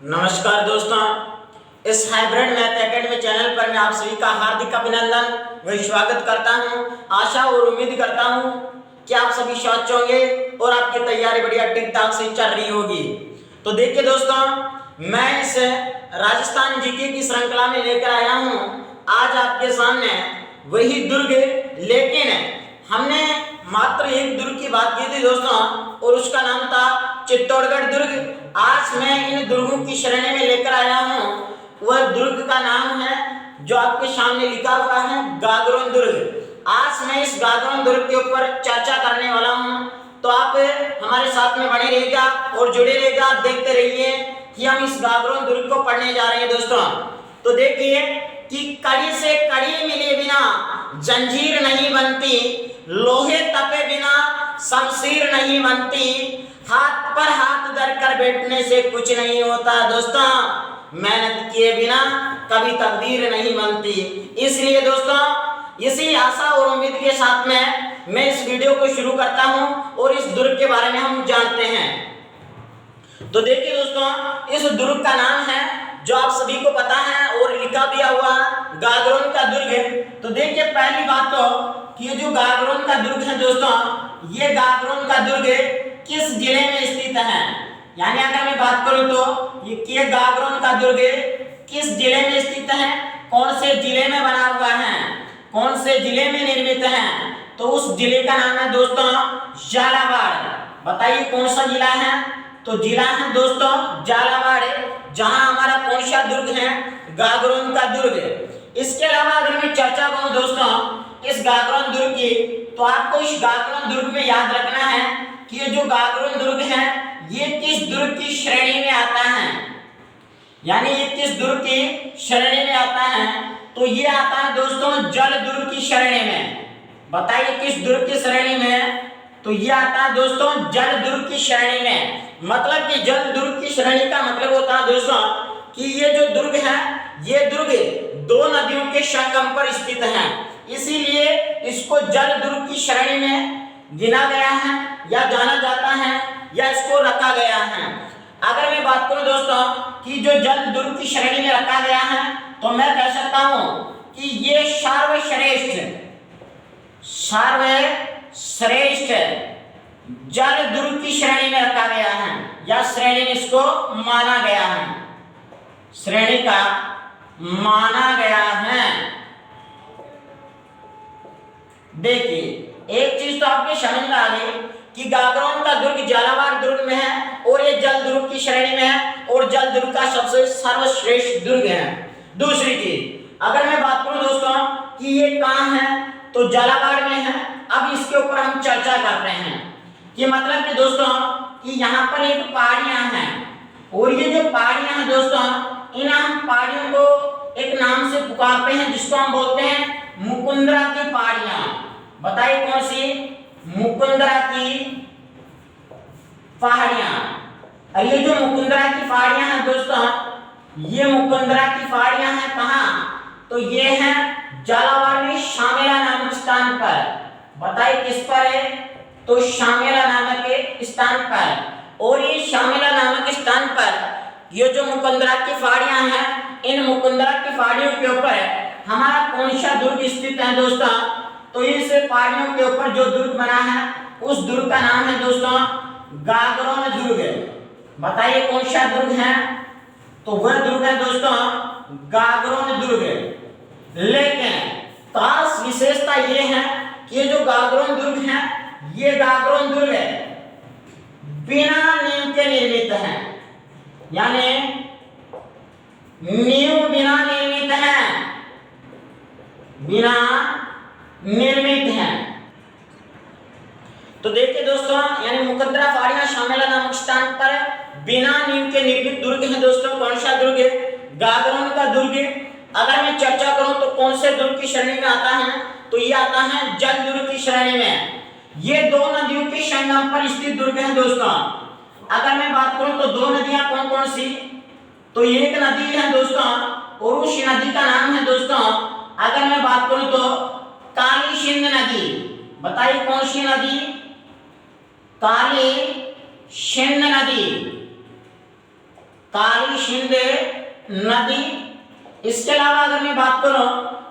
नमस्कार दोस्तों, इस हाइब्रिड मैथ एकेडमी चैनल पर मैं आप सभी का हार्दिक अभिनंदन व स्वागत करता हूं। आशा और उम्मीद करता हूं कि आप सभी स्वस्थ होंगे और आपकी तैयारी बढ़िया ठीक ठाक से चल रही होगी। तो देखिए दोस्तों, मैं इस राजस्थान जीके की श्रृंखला में लेकर आया हूं आज आपके सामने वही दुर्ग, लेकिन हमने मात्र एक दुर्ग की बात की थी दोस्तों और उसका नाम था चित्तौड़गढ़ दुर्ग। आज मैं इन दुर्गों की श्रेणी में लेकर आया हूं। वह दुर्ग का नाम है जो आपके सामने लिखा हुआ है गागरोन दुर्ग। आज मैं इस गागरोन दुर्ग के ऊपर चर्चा करने वाला हूं, तो आप हमारे साथ में बने रहिएगा और जुड़े रहिएगा। देखते रहिए कि हम इस गागरोन दुर्ग को पढ़ने जा रहे हैं दोस्तों। तो देखिए कि कड़ी से कड़ी मिले बिना जंजीर नहीं बनती, लोहे तपे बिना शमशीर नहीं बनती, हाथ पर हाथ धर कर बैठने से कुछ नहीं होता दोस्तों, मेहनत किए बिना कभी तकदीर नहीं बनती। इसलिए दोस्तों, इसी आशा और उम्मीद के साथ में मैं इस वीडियो को शुरू करता हूं और इस दुर्ग के बारे में हम जानते हैं। तो देखिए दोस्तों, इस दुर्ग का नाम है जो आप सभी को पता है और लिखा भी हुआ गागरोन का दुर्ग है। तो देखिए पहली बात तो कि ये जो गागरोन का दुर्ग है दोस्तों, ये गागरोन का दुर्ग किस जिले में स्थित है। यानी अगर मैं बात करूं तो ये गागरोन का दुर्ग किस जिले में स्थित है, कौन से जिले में बना हुआ है, कौन से जिले में निर्मित है। तो उस जिले का नाम है दोस्तों झालावाड़। बताइए कौन सा जिला है। तो जिला है दोस्तों झालावाड़, जहां हमारा कौन सा दुर्ग है, गागरोन का दुर्ग। इसके अलावा अगर मैं चर्चा करूं दोस्तों इस गागरोन दुर्ग की, तो आपको इस गागरोन दुर्ग में याद रखना है कि ये जो गागरोन दुर्ग है ये किस दुर्ग की श्रेणी में आता है। यानी ये किस दुर्ग की श्रेणी में आता है। तो ये आता है दोस्तों जल दुर्ग की श्रेणी में। बताइए किस दुर्ग की श्रेणी में। तो ये आता है दोस्तों जल दुर्ग की श्रेणी में। मतलब कि जल दुर्ग की श्रेणी का मतलब होता है दोस्तों कि ये जो दुर्ग है ये दुर्ग दो नदियों के संगम पर स्थित है, इसीलिए इसको जल दुर्ग की श्रेणी में गिना गया है या जाना जाता है या इसको रखा गया है। अगर मैं बात करूं दोस्तों कि जो जल दुर्ग की श्रेणी में रखा गया है, तो मैं कह सकता हूं कि ये सर्वश्रेष्ठ जल दुर्ग की श्रेणी में रखा गया है या श्रेणी में इसको माना गया है, श्रेणी का माना गया है। देखिए एक चीज तो आपके समझ में आ गई कि गागरोन का दुर्ग झालावाड़ दुर्ग में है और ये जल दुर्ग की श्रेणी में है और जल दुर्ग का सबसे सर्वश्रेष्ठ दुर्ग है। दूसरी चीज अगर मैं बात करूं दोस्तों कि ये कहां है, तो झालावाड़ में है। अब इसके ऊपर हम चर्चा करते हैं कि मतलब कि दोस्तों कि यहाँ पर एक पहाड़ियां हैं और ये जो पहाड़ियां हैं दोस्तों, इन हम पहाड़ियों को एक नाम से पुकारते हैं जिसको हम बोलते हैं मुकुंदरा की पहाड़ियां। बताइए कौन सी, मुकुंदरा की पहाड़ियां। और ये जो मुकुंदरा की पहाड़ियां हैं दोस्तों, ये मुकुंदरा की पहाड़ियां हैं कहां, तो ये है झालावाड़ में शामेला नामक स्थान पर। बताइए किस पर है, तो शामेला नामक स्थान पर। और ये शामेला नामक स्थान पर ये जो मुकुंदरा की पहाड़ियां हैं, इन मुकुंदरा की पहाड़ियों के ऊपर हमारा कौन सा दुर्ग स्थित है दोस्तों, तो इस पहाड़ियों के ऊपर जो दुर्ग बना है उस दुर्ग का नाम है दोस्तों गागरोन दुर्ग। बताइए कौन सा दुर्ग है, तो वह दुर्ग है दोस्तों गागरोन दुर्ग। लेकिन खास विशेषता ये है कि ये जो गागरोन दुर्ग है, ये गागरोन दुर्ग बिना नींव के निर्मित है। यानी नींव बिना निर्मित है, बिना निर्मित है। तो देखिए दोस्तों, यानी मुकुंदरा पहाड़ियां शामेला नामक स्थान पर बिना नींव के निर्मित दुर्ग है दोस्तों। कौन सा दुर्ग है, गागरोन का दुर्ग। अगर मैं चर्चा करूं तो कौन से दुर्ग की श्रेणी में आता है, तो ये आता है जल दुर्ग की श्रेणी में। ये दो नदियों के संगम पर स्थित दुर्ग है दोस्तों। अगर मैं बात करूं तो दो नदियां कौन कौन सी, तो एक नदी है दोस्तों और उस नदी का नाम है दोस्तों, अगर मैं बात करूं तो काली सिंध नदी। बताइए कौन सी नदी, काली सिंध नदी। काली सिंध नदी। इसके अलावा अगर मैं बात करूं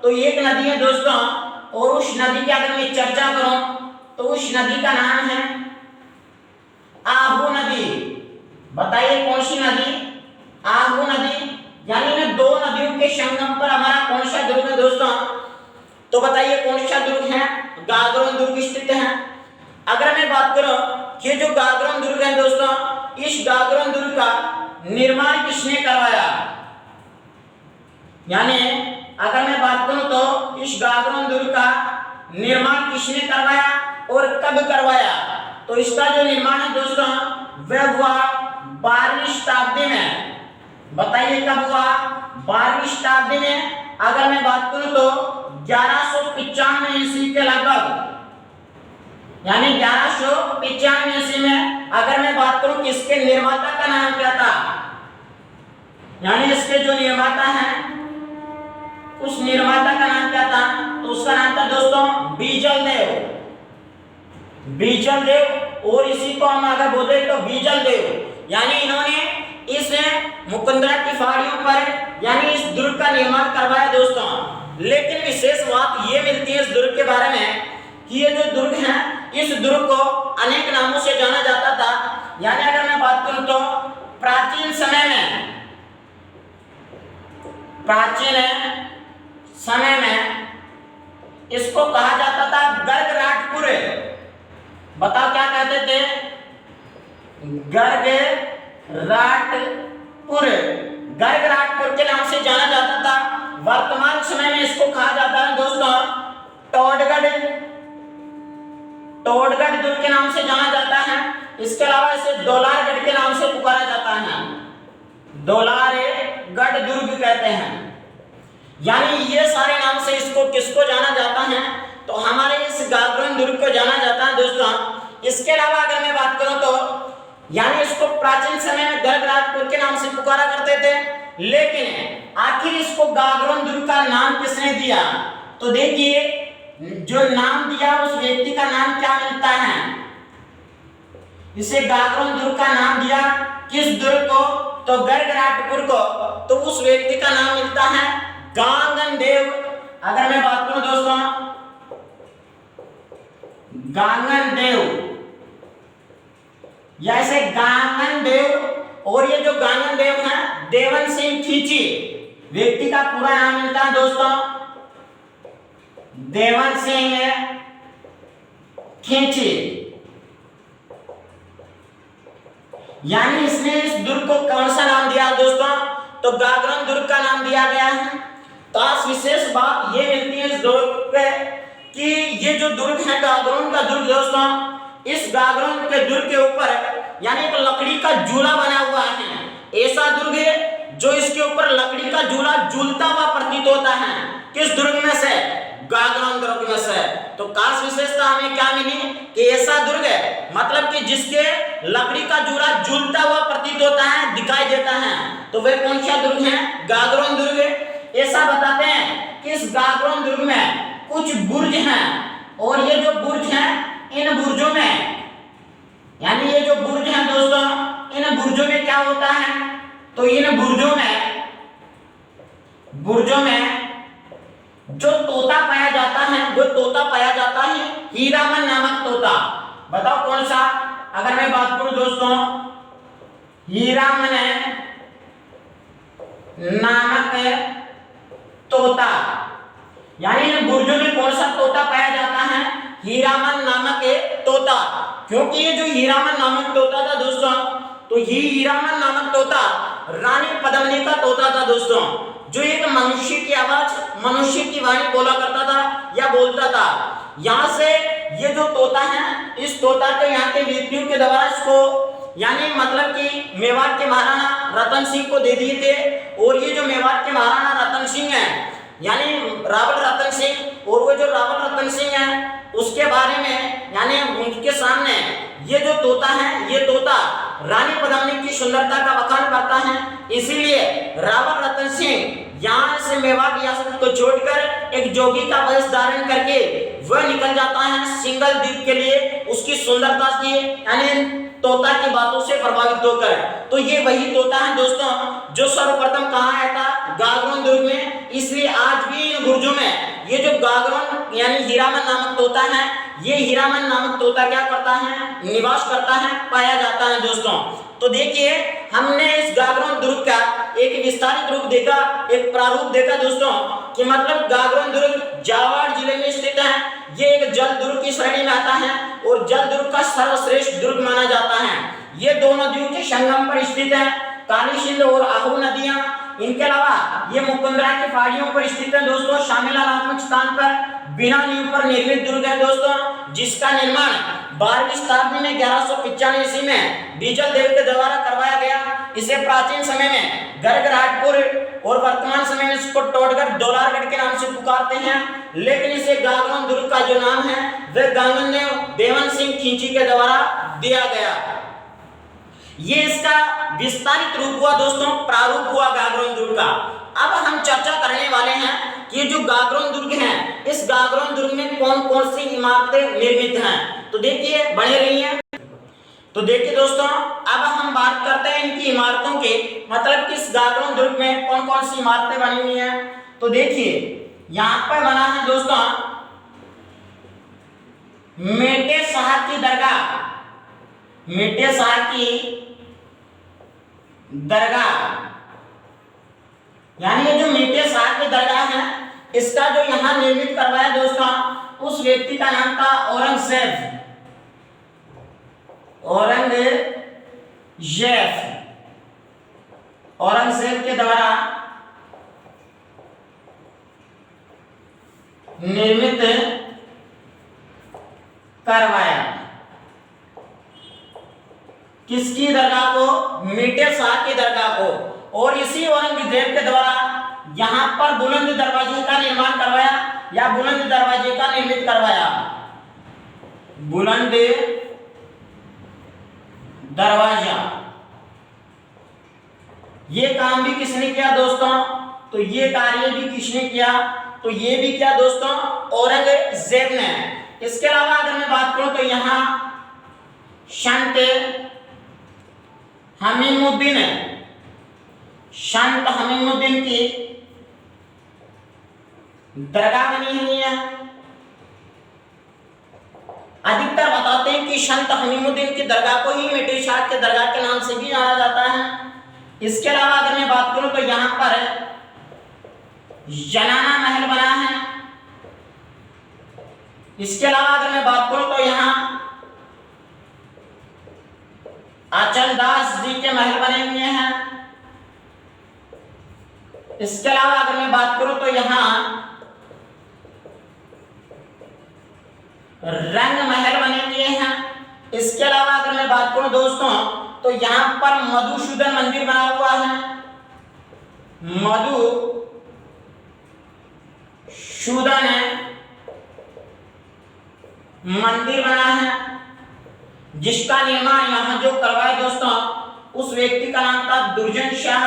तो एक नदी है दोस्तों, और उस नदी की अगर मैं चर्चा करूं तो उस नदी का नाम है आहू नदी। बताइए कौन सी नदी? आहू नदी। यानी इन दो नदियों के संगम पर हमारा कौन सा दुर्ग है दोस्तों? तो बताइए कौन सा दुर्ग है? गागरोन दुर्ग स्थित है। अगर मैं बात करूं कि जो गागरोन दुर्ग है दोस्तों, इस गागरोन दुर्ग का निर्माण किसने करवाया? यानी अगर मैं बात करूं तो इस गागरोन दुर्ग का निर्माण किसने करवाया और कब करवाया? तो इसका जो निर्माण है दोस्तों वह हुआ 12वीं शताब्दी में। बताइए कब हुआ? 12वीं शताब्दी में। अगर मैं बात करूं तो 1195 ईस्वी के लगभग, यानी 1195 ईस्वी में। अगर मैं बात करूं कि इसके निर्माता का नाम क्या था, यानी इसके जो निर्माता हैं उस निर्माता का नाम क्या था? तो उसका नाम था दोस्तों बीजल देव। बीजल देव, और इसी को हम अगर बोले तो बीजल देव। यानी इन्होंने इस मुकुंदरा की पहाड़ियों पर यानी इस दुर्ग का निर्माण करवाया दोस्तों। लेकिन विशेष बात ये मिलती है इस दुर्ग के बारे में कि ये जो दुर्ग है इस दुर्ग को अनेक नामों से जाना जाता था। यानी अगर मैं बात करूं तो प्राचीन समय में इसको कहा जाता था गर्गराटपुर। बताओ क्या कहते थे? गर्गराटपुर के नाम से जाना जाता था। वर्तमान समय में इसको कहा जाता है दोस्तों टोडगढ़ दुर्ग के नाम से जाना जाता है। इसके अलावा इसे डोलारगढ़ के नाम से पुकारा जाता है। डोलारगढ़ दुर्ग कहते हैं। यानी ये सारे नाम से इसको किसको जाना जाता है? तो हमारे इस गागरोन दुर्ग को जाना जाता है दोस्तों। इसके अलावा अगर मैं बात करूं तो यानी इसको प्राचीन समय में गर्गराटपुर के नाम से पुकारा करते थे। लेकिन आखिर इसको गागरोन दुर्ग का नाम किसने दिया? तो देखिए जो नाम दिया उस व्यक्ति का नाम क्या मिलता है? इसे गागरोन दुर्ग का नाम दिया किस दुर्ग को? तो गर्गराटपुर को। तो उस व्यक्ति का नाम मिलता है गांगन देव। अगर मैं बात करूं दोस्तों गांगन देव, जैसे गांगन देव। और ये जो गांगन देव है देवन सिंह खींची व्यक्ति का पूरा नाम मिलता है दोस्तों देवन सिंह खींची। यानी इसने इस दुर्ग को कौन सा नाम दिया दोस्तों? तो गागरोन दुर्ग का नाम दिया गया है। खास विशेष बात ये मिलती है इस दुर्ग पे कि ये जो दुर्ग है गागरोन का दुर्ग दोस्तों, इस गागरोन के दुर्ग के ऊपर यानी एक लकड़ी का झूला बना हुआ है। ऐसा दुर्ग है जो इसके ऊपर लकड़ी का झूला झूलता हुआ प्रतीत होता है। किस दुर्ग में से? गागरोन दुर्ग में से। तो खास विशेषता हमें क्या मिली कि ऐसा दुर्ग है मतलब कि जिसके लकड़ी का झूला झूलता हुआ प्रतीत होता है, दिखाई देता है। तो वह कौन सा दुर्ग है? गागरोन दुर्ग। ऐसा बताते हैं कि इस गागरोन दुर्ग में कुछ बुर्ज हैं, और ये जो बुर्ज हैं इन बुर्जों में यानी ये जो बुर्ज हैं दोस्तों इन बुर्जों में क्या होता है? तो इन बुर्जों में जो तोता पाया जाता है वो तोता पाया जाता है हीरामन नामक तोता। बताओ कौन सा? अगर मैं बात करूं दोस्तों हीरामन नामक तोता। यानी इन बुर्जों में कौन सा तोता पाया जाता है? हीरामन नामक तोता। क्योंकि ये जो हीरामन नामक तोता था दोस्तों, तो ये हीरामन नामक तोता रानी पद्मिनी का तोता था दोस्तों, जो एक मनुष्य की आवाज मनुष्य की वाणी बोला करता था या बोलता था। यहाँ से ये जो तोता है इस तोता के यहाँ के व्यक्तियों के द्वारा इसको यानी मतलब कि मेवाड़ के महाराणा रतन सिंह को दे दिए थे। और ये जो मेवाड़ के महाराणा रतन सिंह है यानी रावल रतन सिंह, और वो जो रावल रतन सिंह है उसके बारे में यानी उनके सामने ये जो तोता है ये तोता रानी पद्मिनी की सुंदरता का बखान करता है। इसीलिए रावल रतन सिंह यहाँ से मेवाड़ रियासत को छोड़कर एक जोगी का वेश धारण करके वह निकल जाता है सिंगल द्वीप के लिए उसकी सुंदरता की यानी तोता की बातों से प्रभावित होकर। तो ये वही तोता है दोस्तों जो सर्वप्रथम कहाँ आया था, गागरोन दुर्ग में। इसलिए आज भी इन बुर्जों में ये जो गागरोन यानी हीरामन नामक तोता है, ये हीरामन नामक तोता क्या करता है, निवास करता है, पाया जाता है दोस्तों। तो देखिए हमने इस गागरोन दुर्ग का एक विस्तारित रूप देखा, एक प्रारूप देखा दोस्तों कि मतलब गागरोन दुर्ग जावाड़ जिले में स्थित है। ये एक जल दुर्ग की श्रेणी में आता है और जल दुर्ग का सर्वश्रेष्ठ दुर्ग माना जाता है। ये दोनों नदियों के संगम पर स्थित है, काली सिंध और आहू नदियां। इनके अलावा ये मुकुंदरा की पहाड़ियों पर स्थित है दोस्तों, शामिला नामक स्थान पर बिना नींव पर निर्मित दुर्ग है दोस्तों, जिसका निर्माण 12वीं शताब्दी में 1195 ईस्वी में डीजल देव के द्वारा करवाया गया। इसे प्राचीन समय में गरगराटपुर और वर्तमान समय में इसको तोड़कर डोलारगढ़ के नाम से पुकारते हैं। लेकिन इसे गागरोन दुर्ग का जो नाम है वह गंगनदेव देवन सिंह खींची के द्वारा दिया गया। ये इसका विस्तारित रूप हुआ दोस्तों, प्रारूप हुआ गागरोन दुर्ग का। अब हम चर्चा करने वाले हैं कि जो गागरोन दुर्ग है, इस गागरोन दुर्ग में कौन कौन सी इमारतें निर्मित हैं। तो देखिए बने रहिए। तो देखिए दोस्तों अब हम बात करते हैं इनकी इमारतों की, मतलब कि इस गागरोन दुर्ग में कौन कौन सी इमारतें बनी हुई हैं। तो देखिए यहाँ पर बना है दोस्तों मेटे साहब की दरगाह, मेटे साहब की दरगाह, यानी ये जो मेटे साहब की दरगाह है इसका जो यहाँ निर्मित करवाया दोस्तों उस व्यक्ति का नाम था औरंगजेब। औरंगजेब के द्वारा निर्मित करवाया। किसकी दरगाह को, मीटे शाह की दरगाह को। और इसी औरंगजेब के द्वारा यहां पर बुलंद दरवाजे का निर्माण करवाया या बुलंद दरवाजे का निर्मित करवाया। बुलंद दरवाजा, ये काम भी किसने किया दोस्तों, तो ये कार्य भी किसने किया, तो ये भी क्या दोस्तों औरंगजेब ने। इसके अलावा अगर मैं बात करूं तो यहां संत हमीमुद्दीन की दरगाह बनी हुई है। अधिकतर बताते हैं कि संत हमीमुद्दीन की दरगाह को ही मेटे शाह के दरगाह के नाम से भी जाना जाता है। इसके अलावा अगर मैं बात करूं तो यहां पर जनाना महल बना है। इसके अलावा अगर मैं बात करूं तो यहां अचलदास जी के महल बने हुए हैं। इसके अलावा अगर मैं बात करूं तो यहां रंग महल बने हुए हैं। इसके अलावा अगर मैं बात करूं दोस्तों तो यहां पर मधुसूदन मंदिर बना हुआ है। मधुसूदन मंदिर बना है जिसका निर्माण यहां जो करवाया दोस्तों उस व्यक्ति का नाम था दुर्जन शाह।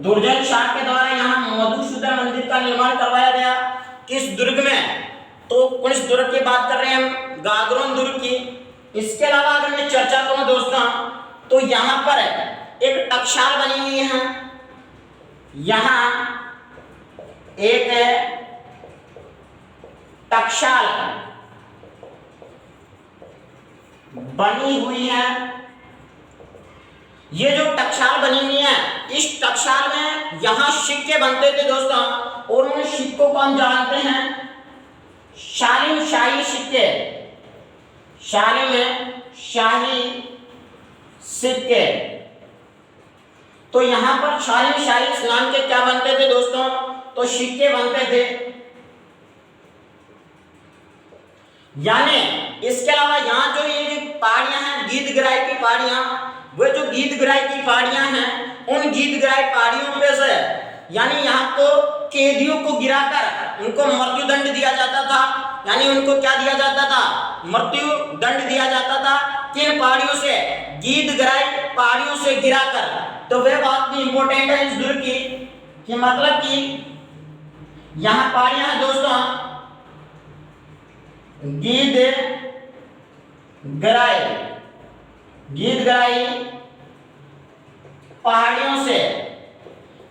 दुर्जन शाह के द्वारा यहां मधुसूदन मंदिर का निर्माण करवाया गया। किस दुर्ग में, तो किस दुर्ग की बात कर रहे हैं हम, गागरोन दुर्ग की। इसके अलावा अगर मैं चर्चा करूं दोस्तों तो यहां पर एक टकसाल बनी हुई है। यहां एक टकसाल बनी हुई है। ये जो टकसाल बनी हुई है इस टकसाल में यहां सिक्के बनते थे दोस्तों, और उन सिक्कों को हम जानते हैं शालिम शाही सिक्के, शालिम शाही सिक्के। तो यहां पर शालिम शाही नाम के क्या बनते थे दोस्तों, तो सिक्के बनते थे। यानी इसके अलावा यहाँ जो ये पहाड़ियां हैं गीदगराई की पहाड़ियां, वो जो गीदगराई की पहाड़ियां हैं उन गीदगराई पहाड़ियों पे से यानी यहाँ को कैदियों को गिराकर उनको मृत्यु दंड दिया जाता था। यानी उनको क्या दिया जाता था, मृत्यु दंड दिया जाता था। किन पहाड़ियों से, गीदगराई पहाड़ियों से गिराकर। तो वह बात भी इंपॉर्टेंट है इस दुर्ग की कि मतलब कि यहाँ पहाड़ियां हैं दोस्तों गराई, गीदगराई पहाड़ियों से,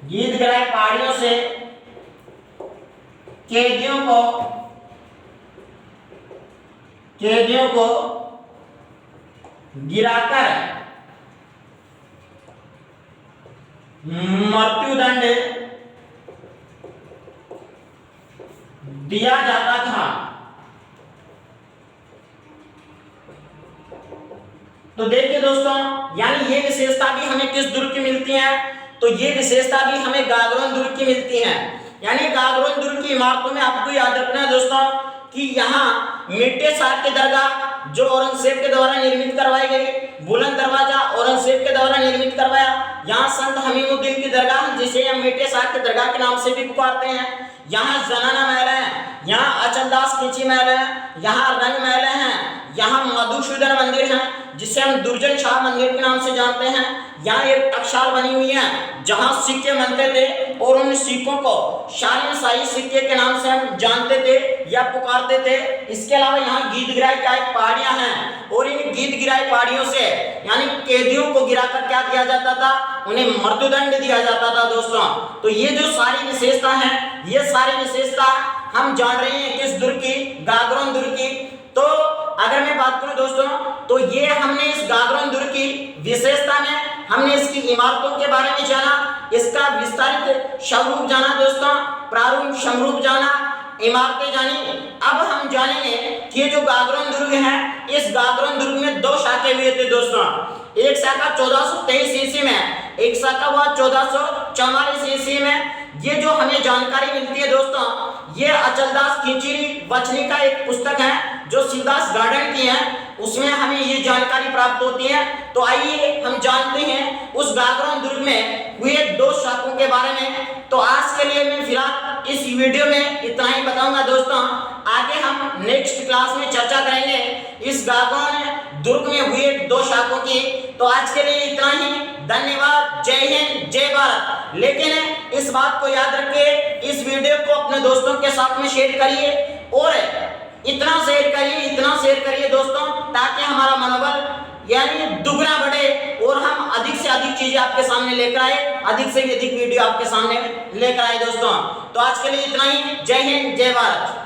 गीदगराई पहाड़ियों से कैदियों को गिराकर मृत्युदंड दिया जाता था। तो देखिए दोस्तों, यानी ये विशेषता भी हमें किस दुर्ग की मिलती है? तो ये विशेषता भी हमें गागरोन दुर्ग की मिलती है। यानी गागरोन दुर्ग की इमारतों में आपको याद रखना है दोस्तों कि यहाँ मीठे साग के दरगाह जो औरंगजेब के द्वारा निर्मित करवाई गई, बुलंद दरवाजा औरंगजेब के द्वारा निर्मित करवाया। यहाँ संत हमीमुद्दीन की दरगाह जिसे हम मीठे साग के दरगाह के नाम से भी पुकारते हैं। यहाँ जनाना महल है, यहाँ अचलदास खींची महल है, यहाँ रंग महल है, यहाँ मधुसूदन मंदिर है जिसे हम दुर्जन शाह मंदिर के नाम से जानते हैं। यहाँ एक टकसाल बनी हुई है जहाँ सिक्के बनते थे और उन सिक्कों को शाही सिक्के के नाम से हम जानते थे या पुकारते थे। इसके अलावा यहाँ गीदगराई का एक पहाड़ियां हैं और इन गीदगराई पहाड़ियों से यानी कैदियों को गिराकर क्या किया जाता था? उन्हें मृत्युदंड दिया जाता था दोस्तों। तो ये जो सारी विशेषता है, ये सारी विशेषता हम जान रहे हैं किस दुर्ग की? गागरोन दुर्ग की। तो अगर मैं बात करूं दोस्तों, तो ये हमने इस गागरोन दुर्ग की विशेषता में हमने इसकी इमारतों के बारे में जाना, इसका विस्तारित स्वरूप जाना दोस्तों, प्रारूप स्वरूप जाना, इमारतें जानी। अब हम जानेंगे कि ये जो गागरोन दुर्ग है, इस गागरोन दुर्ग में दो शाखे हुए थे दोस्तों। एक शाखा 1423 ईस्वी में, एक शाखा हुआ 1444 ईस्वी में। ये जो हमें जानकारी मिलती है दोस्तों, ये अचलदास खींची बचनी का एक पुस्तक है जो शिवदास गार्डन की है, उसमें हमें ये जानकारी प्राप्त होती है। तो आइए हम जानते हैं उस गागरोन दुर्ग में हुए दो शाखों के बारे में। तो आज के लिए मैं फिलहाल इस वीडियो में इतना ही बताऊंगा दोस्तों। आगे हम नेक्स्ट क्लास में चर्चा करेंगे इस गागरोन दुर्ग में हुए दो शाखों की। तो आज के लिए इतना ही, धन्यवाद, जय हिंद, जय भारत। लेकिन इस बात को याद रखिए, इस वीडियो को अपने दोस्तों के साथ में शेयर करिए और इतना शेयर करिए दोस्तों, ताकि हमारा मनोबल यानी दुगना बढ़े और हम अधिक से अधिक चीजें आपके सामने लेकर आए, अधिक से अधिक वीडियो आपके सामने लेकर आए दोस्तों। तो आज के लिए इतना ही, जय हिंद, जय भारत।